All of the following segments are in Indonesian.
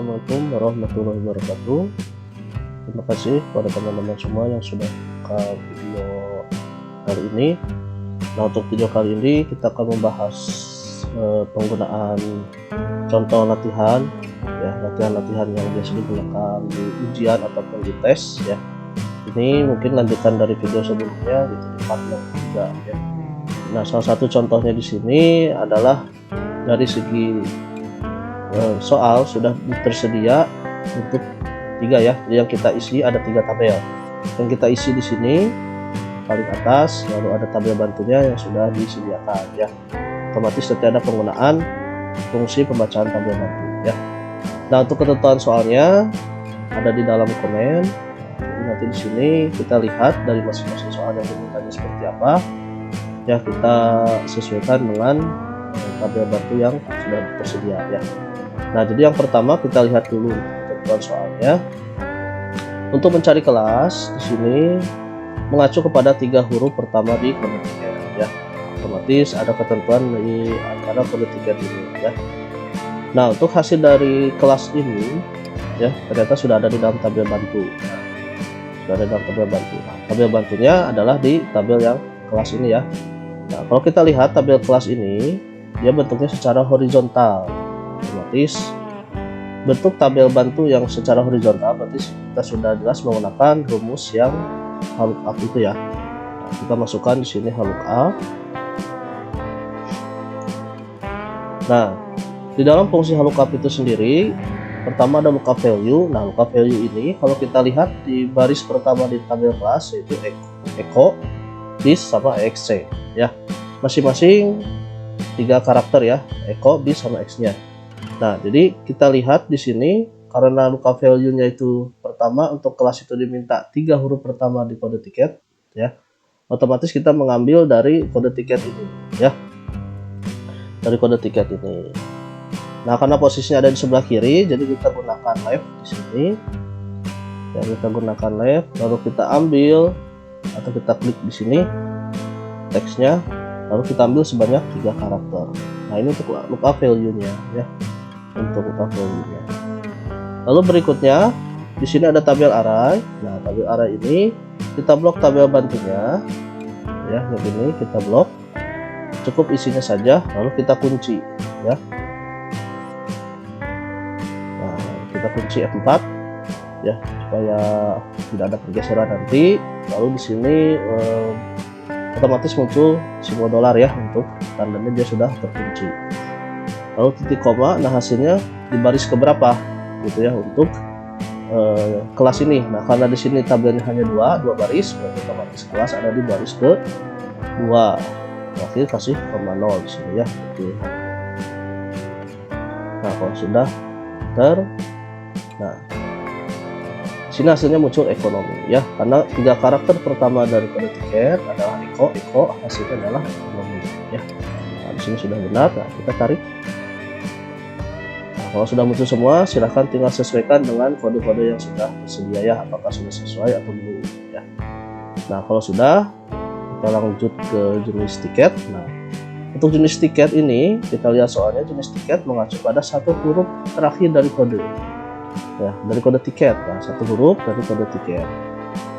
Assalamualaikum warahmatullahi wabarakatuh. Terima kasih kepada teman-teman semua yang sudah buka video kali ini. Nah, untuk video kali ini kita akan membahas penggunaan contoh latihan, ya, latihan-latihan yang biasa digunakan di ujian ataupun di tes, ya. Ini mungkin lanjutan dari video sebelumnya, itu di part yang ketiga, ya. Nah, salah satu contohnya di sini adalah dari segi soal sudah tersedia untuk 3, ya. Jadi yang kita isi ada 3 tabel. Yang kita isi di sini paling atas, lalu ada tabel bantunya yang sudah disediakan, ya. Otomatis nanti ada penggunaan fungsi pembacaan tabel bantu, ya. Nah, untuk ketentuan soalnya ada di dalam komen. Jadi nanti di sini kita lihat dari masing-masing soal yang dimintanya seperti apa, ya, kita sesuaikan dengan tabel bantu yang sudah tersedia, ya. Nah, jadi yang pertama kita lihat dulu ketentuan soalnya. Untuk mencari kelas di sini mengacu kepada 3 huruf pertama di kode tiket, ya. Otomatis ada ketentuan di antara kode tiket ini, ya. Nah, untuk hasil dari kelas ini, ya, ternyata sudah ada di dalam tabel bantu. Nah, sudah ada dalam tabel bantu. Nah, tabel bantunya adalah di tabel yang kelas ini, ya. Nah, kalau kita lihat tabel kelas ini, dia bentuknya secara horizontal. Otomatis bentuk tabel bantu yang secara horizontal berarti kita sudah jelas menggunakan rumus yang lookup itu, ya. Nah, kita masukkan di sini lookup. Nah, di dalam fungsi lookup itu sendiri pertama ada lookup value. Nah, lookup value ini kalau kita lihat di baris pertama di tabel kelas yaitu echo, bis sama exc, ya. Masing-masing 3 karakter, ya, echo, bis sama x nya. Nah, jadi kita lihat di sini karena lookup value-nya itu pertama untuk kelas itu diminta 3 huruf pertama di kode tiket, ya. Otomatis kita mengambil dari kode tiket ini, ya. Dari kode tiket ini. Nah, karena posisinya ada di sebelah kiri, jadi kita gunakan left di sini. Ya, kita gunakan left, lalu kita ambil atau kita klik di sini teksnya, lalu kita ambil sebanyak 3 karakter. Nah, ini untuk lookup value-nya, ya. Untuk lookup value-nya. Lalu berikutnya di sini ada tabel array. Nah, tabel array ini kita blok tabel bantunya, ya. Yang ini kita blok, cukup isinya saja, lalu kita kunci, ya. Nah, kita kunci F4, ya, supaya tidak ada pergeseran nanti. Lalu di sini otomatis muncul simbol dolar, ya, untuk tandanya dia sudah terkunci. Lalu titik koma. Nah, hasilnya di baris keberapa, gitu, ya, untuk kelas ini. Nah, karena di sini tabelnya hanya 2 baris, berarti otomatis kelas ada di baris ke 2. Akhir kasih koma 0 di sini, ya. Oke. Nah, kalau sudah nah, sini hasilnya muncul ekonomi, ya, karena 3 karakter pertama dari kode tiket adalah echo, hasilnya adalah ekonomi, ya. Nah, di sini sudah benar. Nah, kita tarik. Nah, kalau sudah muncul semua, silahkan tinggal sesuaikan dengan kode-kode yang sudah tersedia, ya, apakah sudah sesuai atau belum, ya. Nah, kalau sudah, kita lanjut ke jenis tiket. Nah, untuk jenis tiket ini kita lihat soalnya jenis tiket mengacu pada 1 huruf terakhir dari kode, ya, dari kode tiket. Nah, 1 huruf dari kode tiket.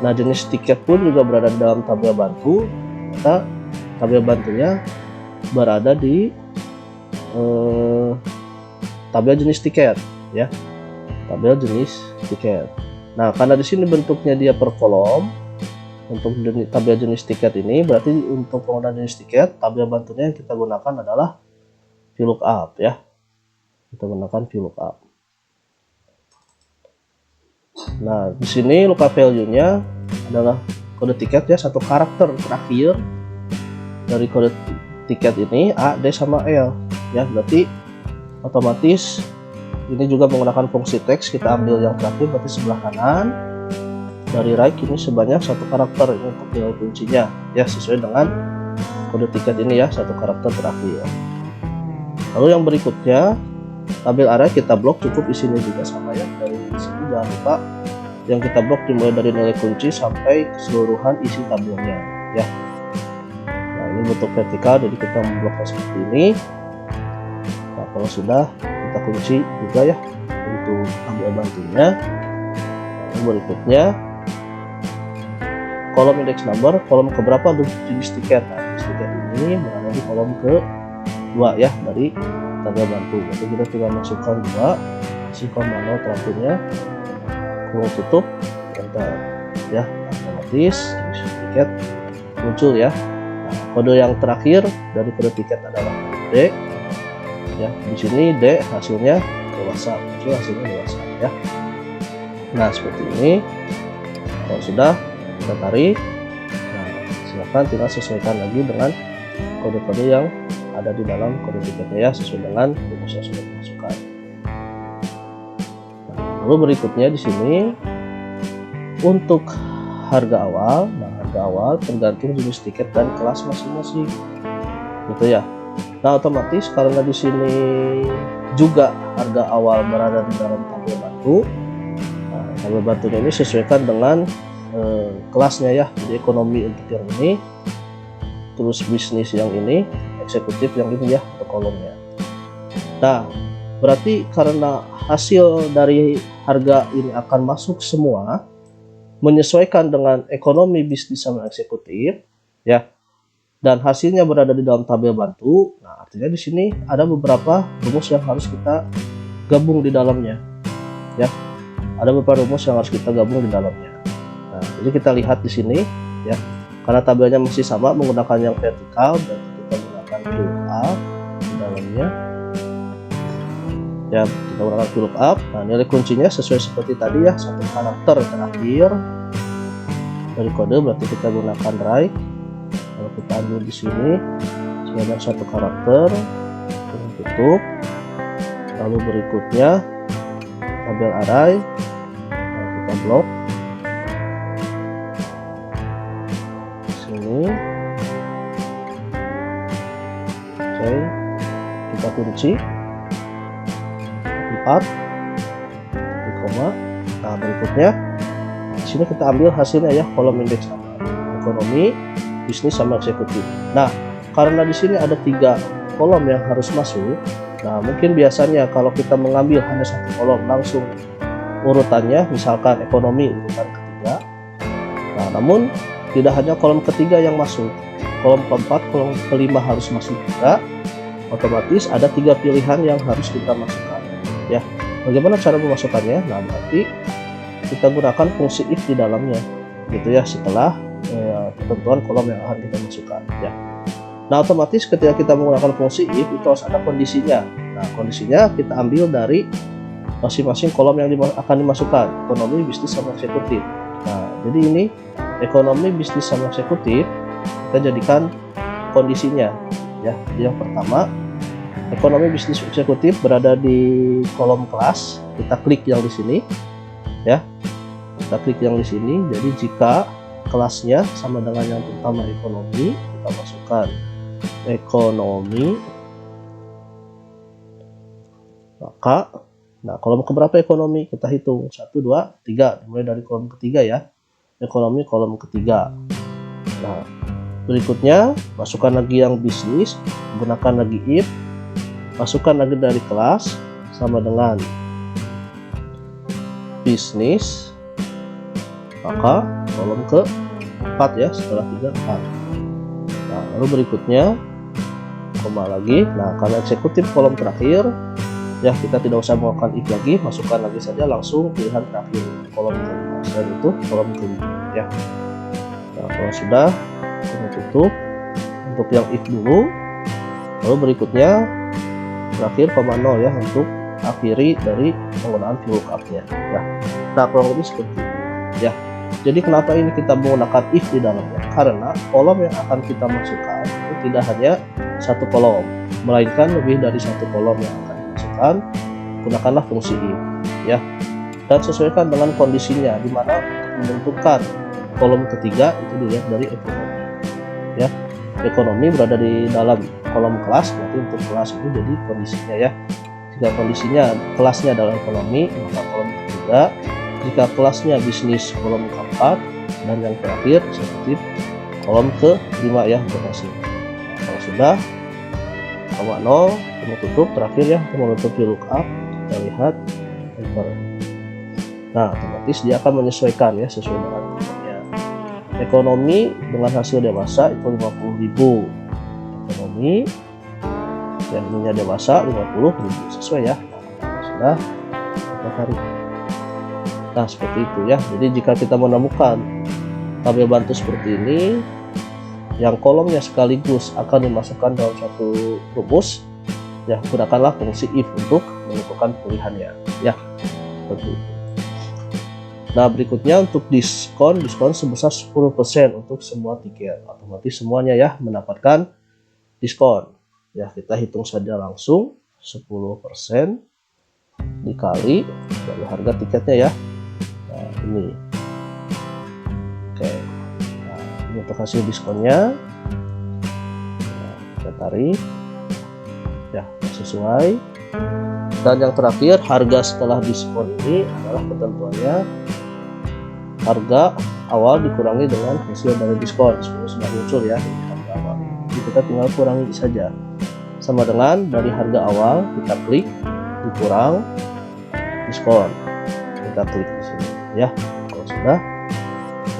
Nah, jenis tiket pun juga berada di dalam tabel bantu. Maka tabel bantunya berada di tabel jenis tiket, ya, tabel jenis tiket. Nah, karena di sini bentuknya dia per kolom, untuk tabel jenis tiket ini berarti untuk penggunaan jenis tiket tabel bantunya yang kita gunakan adalah VLOOKUP, ya. Kita gunakan VLOOKUP. Nah, di sini lookup value-nya adalah kode tiket, ya, 1 karakter terakhir dari kode tiket ini A, D sama L, ya. Berarti otomatis ini juga menggunakan fungsi teks. Kita ambil yang terakhir berarti sebelah kanan dari right ini sebanyak 1 karakter ini untuk nilai kuncinya, ya, sesuai dengan kode tiket ini, ya, 1 karakter terakhir. Lalu yang berikutnya tabel array kita blok, cukup isinya juga sama, ya. Dari sini jangan lupa yang kita blok dimulai dari nilai kunci sampai keseluruhan isi tabelnya, ya. Nah, ini bentuk vertikal, jadi kita membloknya seperti ini. Nah, kalau sudah kita kunci juga, ya, kunci untuk tabel bantunya. Berikutnya kolom index number, kolom keberapa untuk jenis tiket. Nah, jenis tiket ini berada di kolom ke-2 ya dari tabel bantu. Jadi kita tinggal masukkan 2 si komando terakhirnya, kurung tutup, enter ya, otomatis jenis tiket muncul ya. Nah, kode yang terakhir dari kode tiket adalah D ya. Di sini D hasilnya dewasa, muncul hasilnya dewasa ya. Nah, seperti ini. Kalau sudah kita tarik, nah silakan tinggal sesuaikan lagi dengan kode-kode yang ada di dalam kode tiketnya ya, sesuai dengan rumus yang sudah dimasukkan. Nah, lalu berikutnya di sini untuk harga awal. Nah, harga awal tergantung jenis tiket dan kelas masing-masing, gitu ya. Nah, otomatis karena di sini juga harga awal berada di dalam tabel bantu. Nah, tabel bantunya ini sesuaikan dengan kelasnya ya. Jadi ekonomi untuk yang ini, terus bisnis yang ini, eksekutif yang ini ya untuk kolomnya. Nah, berarti karena hasil dari harga ini akan masuk semua menyesuaikan dengan ekonomi, bisnis sama eksekutif ya, dan hasilnya berada di dalam tabel bantu. Nah, artinya di sini ada beberapa rumus yang harus kita gabung di dalamnya ya. Ada beberapa rumus yang harus kita gabung di dalamnya. Nah, jadi kita lihat di sini ya, karena tabelnya masih sama menggunakan yang vertikal, dan kita gunakan VLOOKUP di dalamnya ya, kita gunakan VLOOKUP. Nah, nilai kuncinya sesuai seperti tadi ya, satu karakter terakhir dari kode, berarti kita gunakan right. Kalau kita ambil di sini sebanyak satu karakter, tutup. Lalu berikutnya tabel array, nah, kita blok sini, oke, kita kunci 4 koma. Nah, berikutnya di sini kita ambil hasilnya ya, kolom indeks nama, ekonomi, bisnis sama eksekutif. Nah, karena di sini ada 3 kolom yang harus masuk. Nah, mungkin biasanya kalau kita mengambil hanya satu kolom langsung urutannya, misalkan ekonomi urutan ketiga. Nah, namun tidak hanya kolom ketiga yang masuk, kolom keempat, kolom kelima harus masuk juga. Otomatis ada 3 pilihan yang harus kita masukkan ya. Bagaimana cara memasukkannya? Nah, berarti kita gunakan fungsi if di dalamnya gitu ya, setelah ketentuan kolom yang akan kita masukkan ya. Nah, otomatis ketika kita menggunakan fungsi if itu harus ada kondisinya. Nah, kondisinya kita ambil dari masing-masing kolom yang akan dimasukkan, ekonomi, bisnis sama eksekutif. Nah, jadi ini ekonomi, bisnis sama eksekutif kita jadikan kondisinya ya. Jadi yang pertama, ekonomi, bisnis, eksekutif berada di kolom kelas, kita klik yang di sini ya, kita klik yang di sini. Jadi jika kelasnya sama dengan yang pertama ekonomi, kita masukkan ekonomi, maka nah kolom keberapa ekonomi kita hitung 1 2 3, dimulai dari kolom ketiga ya, ekonomi kolom ketiga. Nah, berikutnya masukkan lagi yang bisnis, gunakan lagi if, masukkan lagi dari kelas sama dengan bisnis, maka kolom ke 4 ya, setelah 3 4. Nah, lalu berikutnya koma lagi. Nah, karena eksekutif kolom terakhir ya, kita tidak usah melakukan if lagi, masukkan lagi saja langsung pilihan terakhir kolom kelima, selain itu kolom kelima ya. Nah, kalau sudah kita tutup untuk yang if dulu. Lalu berikutnya terakhir koma 0 ya, untuk akhiri dari penggunaan VLOOKUP-nya ya. Nah, kurang lebih seperti ini ya. Jadi kenapa ini kita menggunakan if di dalamnya? Karena kolom yang akan kita masukkan itu tidak hanya satu kolom, melainkan lebih dari satu kolom yang akan dimasukkan. Gunakanlah fungsi if ya, dan sesuaikan dengan kondisinya, di mana menentukan kolom ketiga itu dilihat dari ekonomi ya. Ekonomi berada di dalam kolom kelas, berarti untuk kelas ini jadi kondisinya ya. Jika kondisinya kelasnya adalah ekonomi, maka kolom ketiga. Jika kelasnya bisnis, kolom keempat, dan yang terakhir eksekutif kolom ke-5 ya untuk hasil. Nah, kalau sudah koma 0 kita tutup terakhir ya, untuk menutup VLOOKUP. Kita lihat cover. Nah, otomatis dia akan menyesuaikan ya sesuai dengan tiketnya. Ekonomi dengan hasil dewasa itu 50.000. Ekonomi yang ininya dewasa 50.000 sesuai ya. Nah, sudah kita tarik. Nah, seperti itu ya. Jadi jika kita menemukan tabel bantu seperti ini yang kolomnya sekaligus akan dimasukkan dalam satu rumus, ya gunakanlah fungsi if untuk menentukan pilihannya ya, seperti itu. Nah, berikutnya untuk diskon sebesar 10% untuk semua tiket. Otomatis semuanya ya mendapatkan diskon. Ya, kita hitung saja langsung 10% dikali dari harga tiketnya ya. Nah, ini. Oke. Nah, ini untuk hasil diskonnya. Nah, kita tarik. Ya, sesuai. Dan yang terakhir, harga setelah diskon ini adalah ketentuannya harga awal dikurangi dengan hasil dari diskon. Sebenarnya sudah muncul ya di harga awal. Jadi kita tinggal kurangi saja. Sama dengan dari harga awal kita klik dikurang diskon. Kita klik di sini ya. Kalau sudah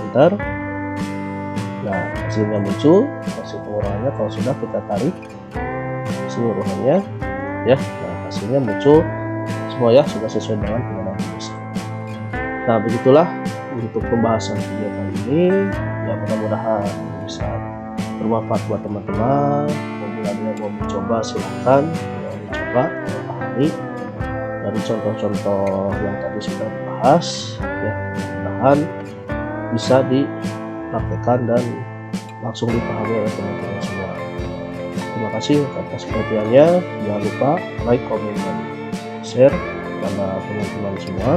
enter. Nah, hasilnya muncul, hasil pengurangannya kalau sudah kita tarik seluruhannya ya. Nah, hasilnya muncul semua ya, sudah sesuai dengan pemegang tulisan. Nah, begitulah untuk pembahasan video kali ini. Ya, mudah-mudahan bisa bermanfaat buat teman-teman. Bila dia mau mencoba silahkan ya, mencoba memahami dari contoh-contoh yang tadi sudah dibahas ya, mudah-mudahan bisa dipraktekkan dan langsung dipahami oleh teman-teman semua. Terima kasih atas perhatiannya. Jangan lupa like, komen, dan share karena teman-teman semua,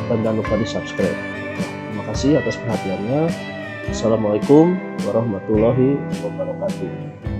dan jangan lupa di subscribe. Terima kasih atas perhatiannya. Assalamualaikum warahmatullahi wabarakatuh.